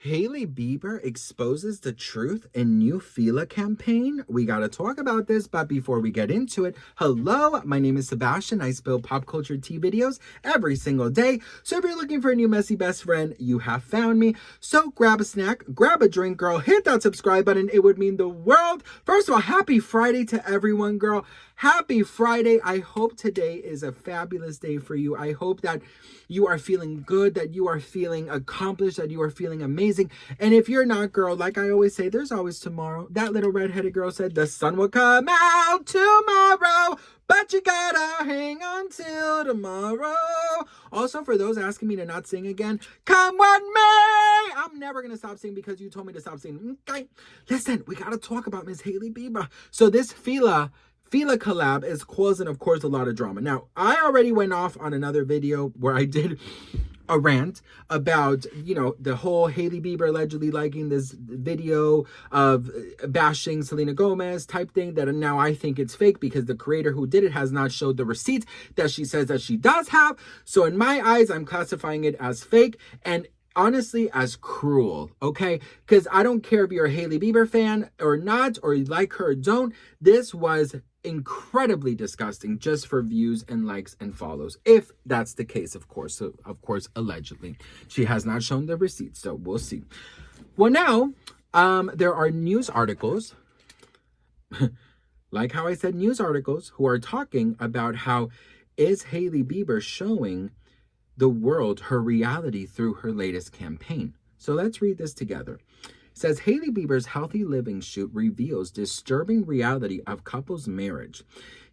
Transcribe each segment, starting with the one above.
Hailey Bieber exposes the truth in new Fila campaign. We gotta talk about this, but before we get into it, hello, my name is Sebastian. I spill pop culture tea videos every single day. So if you're looking for a new messy best friend, you have found me. So grab a snack, grab a drink, girl, hit that subscribe button. It would mean the world. First of all, happy Friday to everyone, girl. Happy Friday. I hope today is a fabulous day for you. I hope that you are feeling good, that you are feeling accomplished, that you are feeling amazing. And if you're not, girl, like I always say, there's always tomorrow. That little redheaded girl said the sun will come out tomorrow, but you gotta hang on till tomorrow. Also, for those asking me to not sing again, come what may, I'm never gonna stop singing because you told me to stop singing. Okay, listen, we gotta talk about Miss Hailey Bieber. So this Fila collab is causing, of course, a lot of drama. Now, I already went off on another video where I did a rant about, the whole Hailey Bieber allegedly liking this video of bashing Selena Gomez type thing, that now I think it's fake because the creator who did it has not showed the receipts that she says that she does have. So in my eyes, I'm classifying it as fake and honestly as cruel, okay? Because I don't care if you're a Hailey Bieber fan or not, or you like her or don't. This was incredibly disgusting just for views and likes and follows, if that's the case, of course. So, of course, allegedly. She has not shown the receipts, so we'll see. Well, now, there are news articles, like how I said news articles, who are talking about how is Hailey Bieber showing the world her reality through her latest campaign. So let's read this together. It says, Hailey Bieber's healthy living shoot reveals disturbing reality of couples' marriage.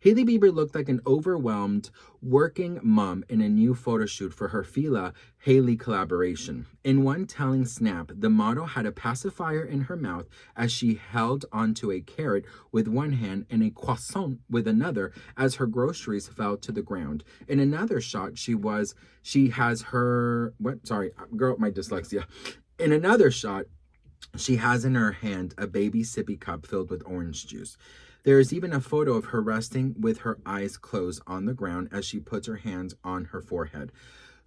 Hailey Bieber looked like an overwhelmed working mom in a new photo shoot for her Fila Hailey collaboration. In one telling snap, the model had a pacifier in her mouth as she held onto a carrot with one hand and a croissant with another as her groceries fell to the ground. In another shot, she has her, my dyslexia. In another shot, she has in her hand a baby sippy cup filled with orange juice. There is even a photo of her resting with her eyes closed on the ground as she puts her hands on her forehead.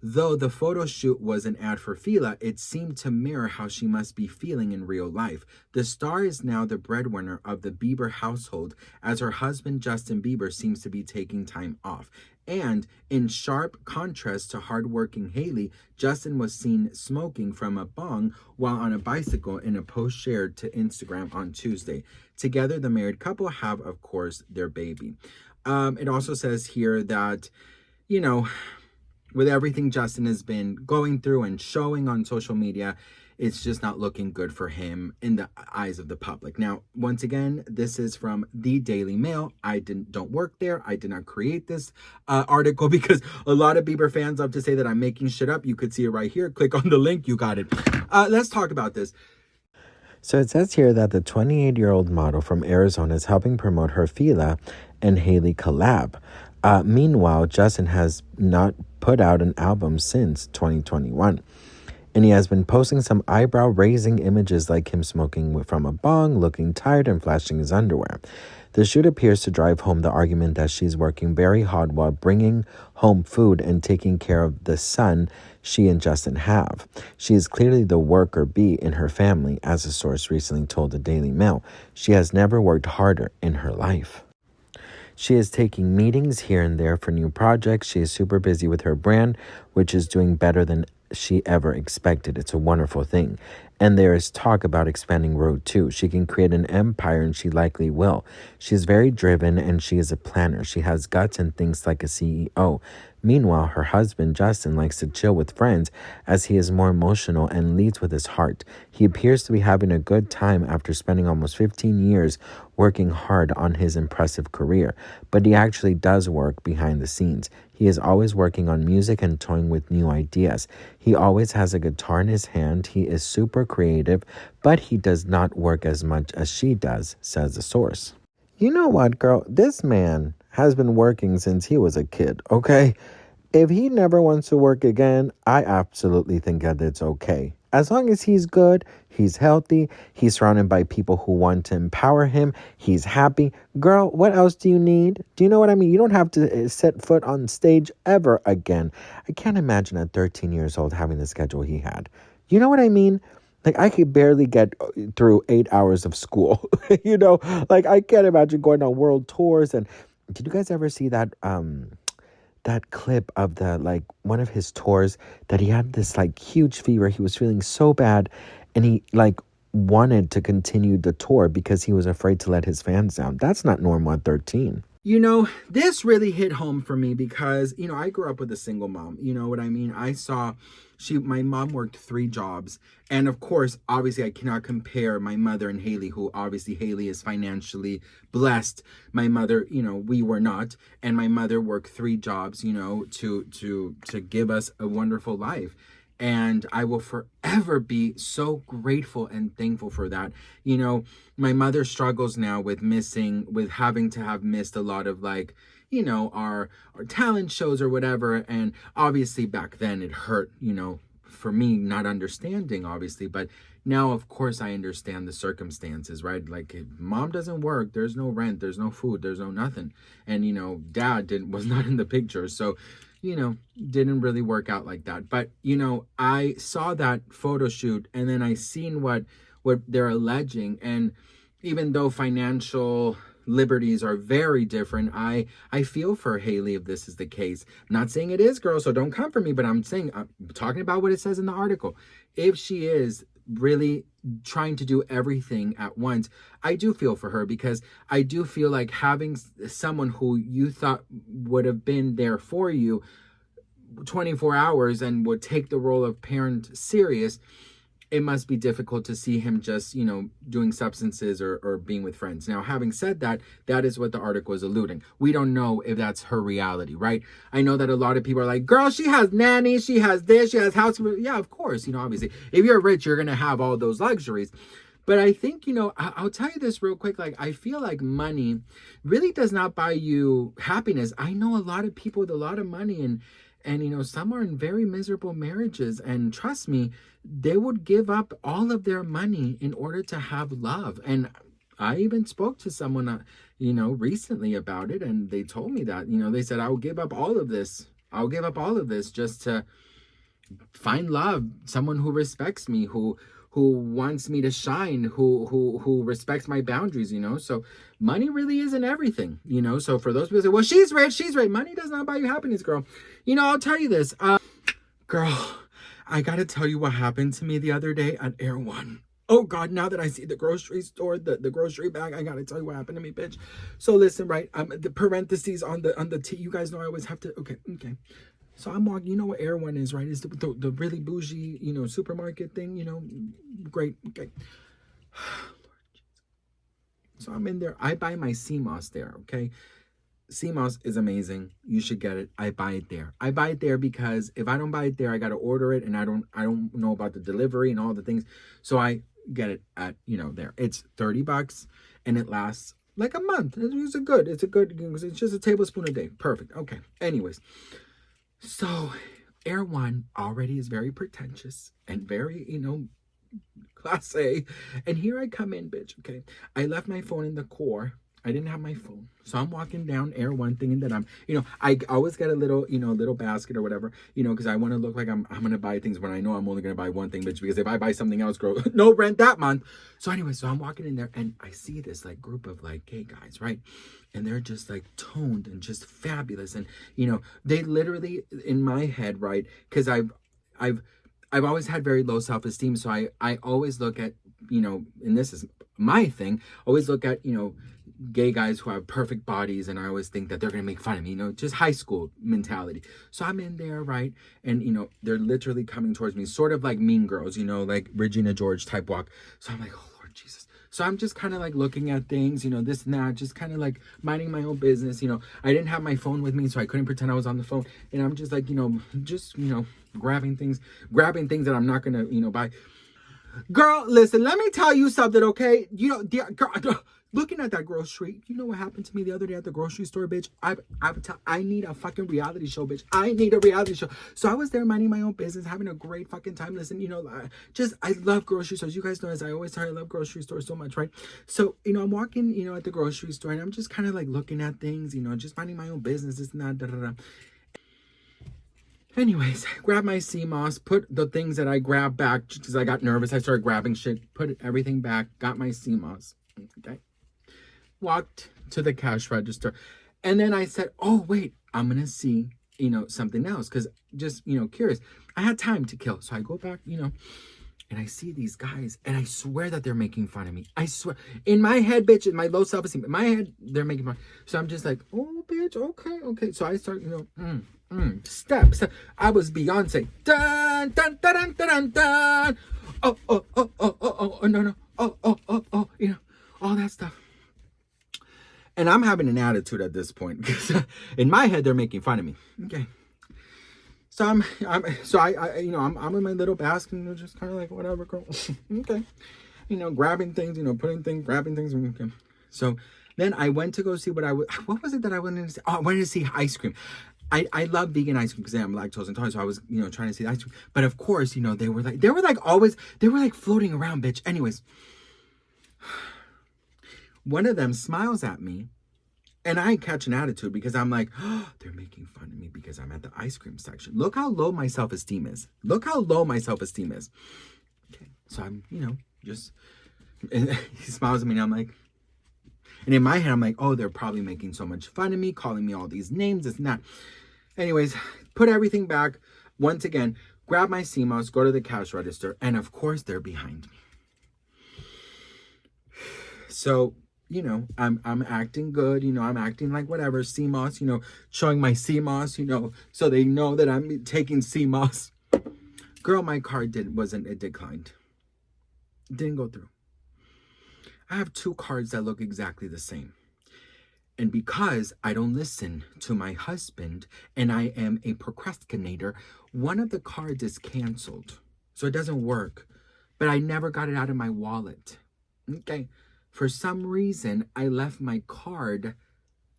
Though the photo shoot was an ad for Fila, it seemed to mirror how she must be feeling in real life. The star is now the breadwinner of the Bieber household, as her husband Justin Bieber seems to be taking time off. And in sharp contrast to hardworking Hailey, Justin was seen smoking from a bong while on a bicycle in a post shared to Instagram on Tuesday. Together, the married couple have, of course, their baby. It also says here that, with everything Justin has been going through and showing on social media, it's just not looking good for him in the eyes of the public. Now, once again, this is from the Daily Mail. I don't work there. I did not create this article because a lot of Bieber fans love to say that I'm making shit up. You could see it right here. Click on the link. You got it. Let's talk about this. So it says here that the 28-year-old model from Arizona is helping promote her Fila and Hailey collab. Meanwhile, Justin has not put out an album since 2021. And he has been posting some eyebrow-raising images like him smoking from a bong, looking tired, and flashing his underwear. The shoot appears to drive home the argument that she's working very hard while bringing home food and taking care of the son she and Justin have. She is clearly the worker bee in her family, as a source recently told the Daily Mail. She has never worked harder in her life. She is taking meetings here and there for new projects. She is super busy with her brand, which is doing better than she ever expected. It's a wonderful thing. And there is talk about expanding Road 2. She can create an empire, and she likely will. She is very driven, and she is a planner. She has guts and thinks like a CEO. Meanwhile, her husband, Justin, likes to chill with friends as he is more emotional and leads with his heart. He appears to be having a good time after spending almost 15 years working hard on his impressive career. But he actually does work behind the scenes. He is always working on music and toying with new ideas. He always has a guitar in his hand. He is super creative, but he does not work as much as she does, says the source. You know what, girl? This man has been working since he was a kid, okay? If he never wants to work again, I absolutely think that it's okay. As long as he's good, he's healthy, he's surrounded by people who want to empower him, he's happy. Girl, what else do you need? Do you know what I mean? You don't have to set foot on stage ever again. I can't imagine at 13 years old having the schedule he had. You know what I mean? Like, I could barely get through 8 hours of school. You know, like, I can't imagine going on world tours. And did you guys ever see that clip of the, like, one of his tours, that he had this, like, huge fever? He was feeling so bad, and he, like, wanted to continue the tour because he was afraid to let his fans down. That's not normal at 13. You know, this really hit home for me because, you know, I grew up with a single mom. You know what I mean? My mom worked 3 jobs. And of course, obviously, I cannot compare my mother and Hailey, who obviously Hailey is financially blessed. My mother, you know, we were not. And my mother worked 3 jobs, you know, to give us a wonderful life. And I will forever be so grateful and thankful for that. You know, my mother struggles now with having to have missed a lot of, like, you know, our talent shows or whatever. And obviously back then it hurt, you know, for me not understanding, obviously. But now, of course, I understand the circumstances, right? Like, if mom doesn't work, there's no rent, there's no food, there's no nothing. And, you know, dad was not in the picture. So, you know, didn't really work out like that. But, you know, I saw that photo shoot, and then I seen what they're alleging. And even though financial liberties are very different, I feel for Hailey if this is the case. I'm not saying it is, girl, so don't come for me, but I'm talking about what it says in the article. If she is really trying to do everything at once, I do feel for her, because I do feel like having someone who you thought would have been there for you 24 hours and would take the role of parent serious, it must be difficult to see him just, you know, doing substances or being with friends. Now, having said that, that is what the article is alluding. We don't know if that's her reality, right? I know that a lot of people are like, girl, she has nannies, she has this, she has house. Yeah, of course, you know, obviously, if you're rich, you're going to have all those luxuries. But I think, you know, I'll tell you this real quick. Like, I feel like money really does not buy you happiness. I know a lot of people with a lot of money, and you know, some are in very miserable marriages, and trust me, they would give up all of their money in order to have love. And I even spoke to someone, you know, recently about it, and they told me that, you know, they said, I'll give up all of this. I'll give up all of this just to find love, someone who respects me, who wants me to shine, who respects my boundaries, you know. So money really isn't everything, you know. So for those people who say, well, she's rich, money does not buy you happiness, girl. You know, I'll tell you this, girl, I gotta tell you what happened to me the other day at Air One. Oh God, now that I see the grocery store, the grocery bag, I gotta tell you what happened to me, bitch. So listen, right, the parentheses on the T, you guys know I always have to, okay. So I'm walking, you know what Air One is, right? It's the really bougie, you know, supermarket thing, you know, great, okay. So I'm in there, I buy my CMOS there, okay? CMOS is amazing. You should get it. I buy it there. I buy it there because if I don't buy it there, I got to order it, and I don't know about the delivery and all the things. So I get it at, you know, there. It's $30 and it lasts like a month. It's a good, it's just a tablespoon a day. Perfect. Okay. Anyways. So Air One already is very pretentious and very, you know, class A. And here I come in, bitch. Okay. I left my phone in the core. I didn't have my phone. So I'm walking down Air One thinking that I'm, you know, I always get a little, you know, little basket or whatever, you know, because I want to look like I'm going to buy things when I know I'm only going to buy one thing, bitch, because if I buy something else, girl, no rent that month. So anyway, so I'm walking in there and I see this like group of like gay guys, right? And they're just like toned and just fabulous. And, you know, they literally in my head, right? Because I've always had very low self-esteem. So I always look at, you know, and this is my thing, always look at, you know, gay guys who have perfect bodies, and I always think that they're gonna make fun of me, you know, just high school mentality. So I'm in there, right? And, you know, they're literally coming towards me, sort of like Mean Girls, you know, like Regina George type walk. So I'm like, oh Lord Jesus. So I'm just kind of like looking at things, you know, this and that, just kind of like minding my own business. You know, I didn't have my phone with me, so I couldn't pretend I was on the phone. And I'm just like, you know, grabbing things that I'm not gonna, you know, buy. Girl, listen, let me tell you something, okay? You know, girl, looking at that grocery, you know what happened to me the other day at the grocery store, bitch? I need a fucking reality show, bitch. I need a reality show. So I was there minding my own business, having a great fucking time. Listen, you know, I love grocery stores. You guys know, as I always tell you, I love grocery stores so much, right? So, you know, I'm walking, you know, at the grocery store, and I'm just kind of like looking at things, you know, just minding my own business, this and that, da, da, da. Anyways, I grabbed my sea moss, put the things that I grabbed back because I got nervous. I started grabbing shit, put everything back, got my sea moss. Okay. Walked to the cash register. And then I said, oh, wait, I'm going to see, something else. Because just, curious. I had time to kill. So I go back, and I see these guys. And I swear that they're making fun of me. I swear. In my head, bitch, in my low self-esteem, in my head, they're making fun. So I'm just like, oh, bitch, okay. So I start, steps. I was Beyonce. Dun, dun, dun, dun, dun, dun. Oh, no. Oh, all that stuff. And I'm having an attitude at this point because in my head they're making fun of me. Okay. So I'm in my little basket and just kind of like, whatever, girl. Okay. Grabbing things, putting things, grabbing things. Okay. So then I went to go see what was it that I wanted to see? Oh, I wanted to see ice cream. I love vegan ice cream because I'm lactose intolerant, so I was, trying to see the ice cream. But of course, they were like floating around, bitch. Anyways, one of them smiles at me, and I catch an attitude because I'm like, oh, they're making fun of me because I'm at the ice cream section. Look how low my self-esteem is. Okay, so I'm, just, and he smiles at me, and I'm like, and in my head, I'm like, oh, they're probably making so much fun of me, calling me all these names, this and that. Anyways, put everything back. Once again, grab my CMOS, go to the cash register, and of course, they're behind me. So, I'm acting good, I'm acting like whatever, CMOS, showing my CMOS, so they know that I'm taking CMOS. Girl, my card it declined. It didn't go through. I have 2 cards that look exactly the same. And because I don't listen to my husband and I am a procrastinator, one of the cards is canceled. So it doesn't work. But I never got it out of my wallet. Okay. For some reason, I left my card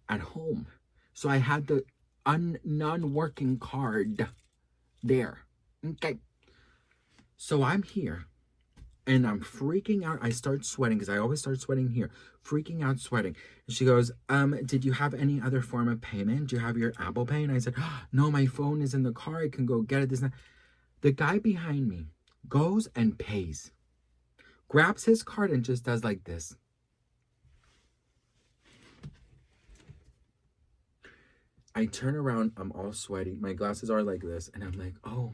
at home. So I had the non-working card there. Okay. So I'm here. And I'm freaking out. I start sweating because I always start sweating here. Freaking out, sweating. And she goes, did you have any other form of payment? Do you have your Apple Pay? And I said, oh, no, my phone is in the car. I can go get it. This and that. The guy behind me goes and pays. Grabs his card and just does like this. I turn around. I'm all sweaty. My glasses are like this. And I'm like, oh.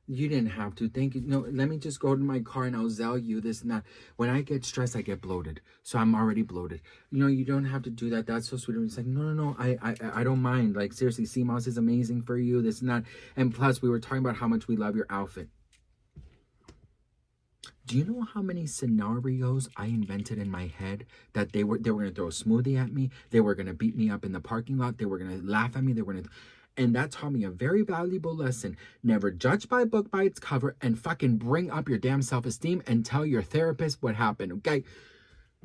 You didn't have to. Thank you. No, let me just go to my car and I'll Zelle you this and that. When I get stressed, I get bloated. So I'm already bloated. You don't have to do that. That's so sweet. And it's like, no. I don't mind. Like, seriously, CMOS is amazing for you. This and that. And plus, we were talking about how much we love your outfit. Do you know how many scenarios I invented in my head that they were going to throw a smoothie at me? They were going to beat me up in the parking lot. They were going to laugh at me. They were going to... And that taught me a very valuable lesson. Never judge by a book by its cover and fucking bring up your damn self-esteem and tell your therapist what happened, okay?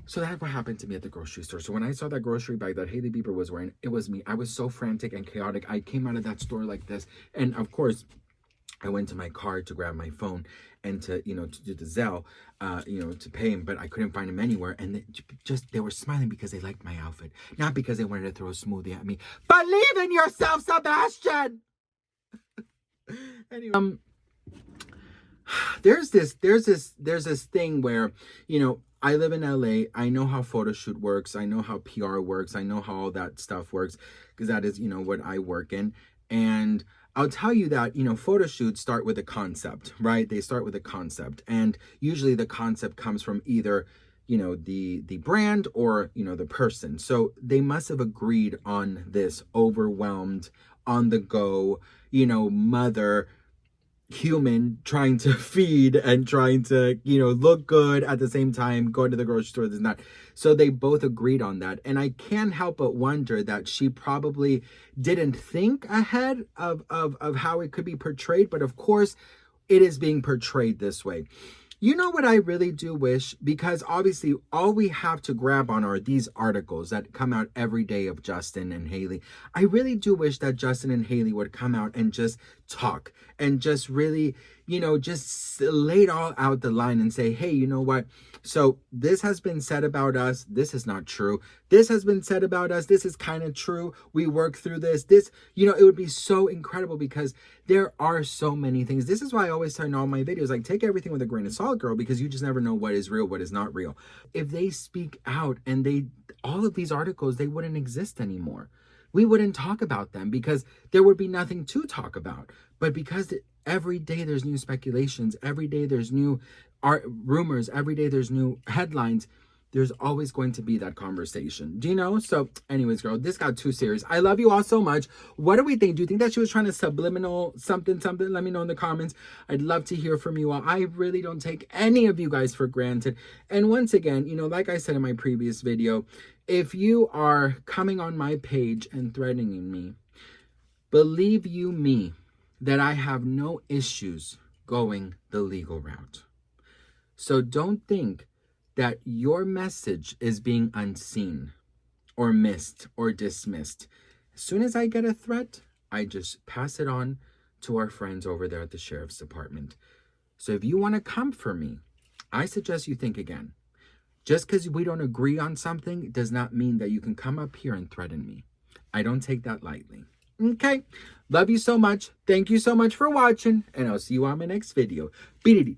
So that's what happened to me at the grocery store. So when I saw that grocery bag that Hailey Bieber was wearing, it was me. I was so frantic and chaotic. I came out of that store like this. And of course, I went to my car to grab my phone and to do the Zelle, to pay him, but I couldn't find him anywhere. And they were smiling because they liked my outfit, not because they wanted to throw a smoothie at me. Believe in yourself, Sebastian. Anyway, there's this thing where, I live in LA. I know how photo shoot works. I know how PR works. I know how all that stuff works because that is, what I work in. And I'll tell you that, photo shoots start with a concept, right? They start with a concept. And usually the concept comes from either, the brand or, the person. So they must have agreed on this overwhelmed, on the go, mother, human trying to feed and trying to, look good at the same time, going to the grocery store, this and that. So they both agreed on that. And I can't help but wonder that she probably didn't think ahead of how it could be portrayed. But of course, it is being portrayed this way. You know what I really do wish? Because obviously all we have to grab on are these articles that come out every day of Justin and Hailey. I really do wish that Justin and Hailey would come out and just talk and just really, just lay it all out the line and say, hey, you know what? So this has been said about us. This is not true. This has been said about us. This is kind of true. We work through this. It would be so incredible because there are so many things. This is why I always say in all my videos, like, take everything with a grain of salt, girl, because you just never know what is real, what is not real. If they speak out and all of these articles, they wouldn't exist anymore. We wouldn't talk about them because there would be nothing to talk about. But because every day there's new speculations, every day there's new rumors, every day there's new headlines, there's always going to be that conversation. Do you know? So anyways, girl, this got too serious. I love you all so much. What do we think? Do you think that she was trying to subliminal something? Let me know in the comments. I'd love to hear from you all. I really don't take any of you guys for granted. And once again, like I said in my previous video, if you are coming on my page and threatening me, believe you me that I have no issues going the legal route. So don't think that your message is being unseen or missed or dismissed. As soon as I get a threat, I just pass it on to our friends over there at the Sheriff's Department. So if you want to come for me, I suggest you think again. Just because we don't agree on something does not mean that you can come up here and threaten me. I don't take that lightly. Okay? Love you so much. Thank you so much for watching, and I'll see you on my next video. Boom.